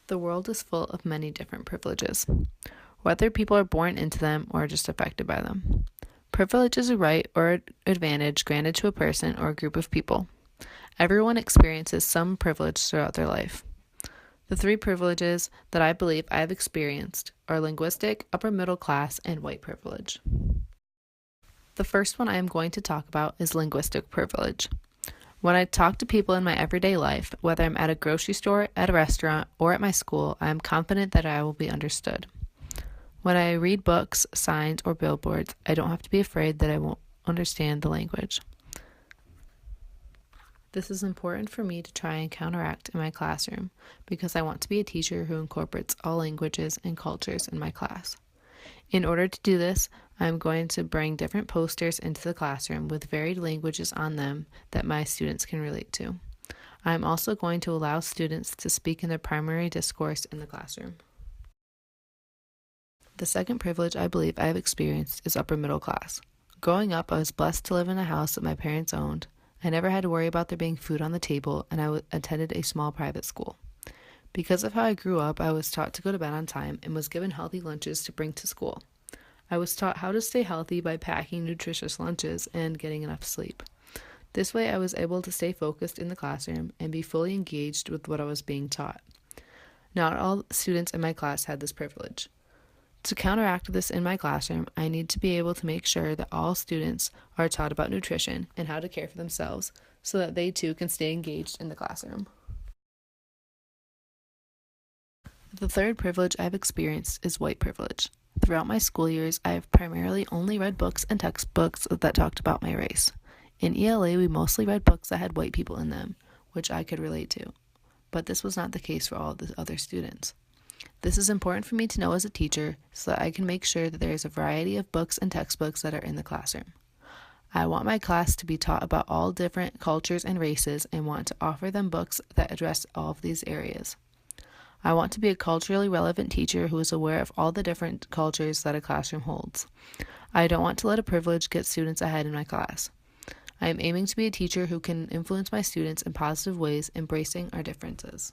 The world is full of many different privileges, whether people are born into them or just affected by them. Privilege is a right or advantage granted to a person or a group of people. Everyone experiences some privilege throughout their life. The three privileges that I believe I have experienced are linguistic, upper middle class, and white privilege. The first one I am going to talk about is linguistic privilege. When I talk to people in my everyday life, whether I'm at a grocery store, at a restaurant, or at my school, I am confident that I will be understood. When I read books, signs, or billboards, I don't have to be afraid that I won't understand the language. This is important for me to try and counteract in my classroom because I want to be a teacher who incorporates all languages and cultures in my class. In order to do this, I'm going to bring different posters into the classroom with varied languages on them that my students can relate to. I'm also going to allow students to speak in their primary discourse in the classroom. The second privilege I believe I have experienced is upper middle class. Growing up, I was blessed to live in a house that my parents owned. I never had to worry about there being food on the table, and I attended a small private school. Because of how I grew up, I was taught to go to bed on time and was given healthy lunches to bring to school. I was taught how to stay healthy by packing nutritious lunches and getting enough sleep. This way, I was able to stay focused in the classroom and be fully engaged with what I was being taught. Not all students in my class had this privilege. To counteract this in my classroom, I need to be able to make sure that all students are taught about nutrition and how to care for themselves so that they too can stay engaged in the classroom. The third privilege I've experienced is white privilege. Throughout my school years, I have primarily only read books and textbooks that talked about my race. In ELA, we mostly read books that had white people in them, which I could relate to. But this was not the case for all the other students. This is important for me to know as a teacher so that I can make sure that there is a variety of books and textbooks that are in the classroom. I want my class to be taught about all different cultures and races and want to offer them books that address all of these areas. I want to be a culturally relevant teacher who is aware of all the different cultures that a classroom holds. I don't want to let a privilege get students ahead in my class. I am aiming to be a teacher who can influence my students in positive ways, embracing our differences.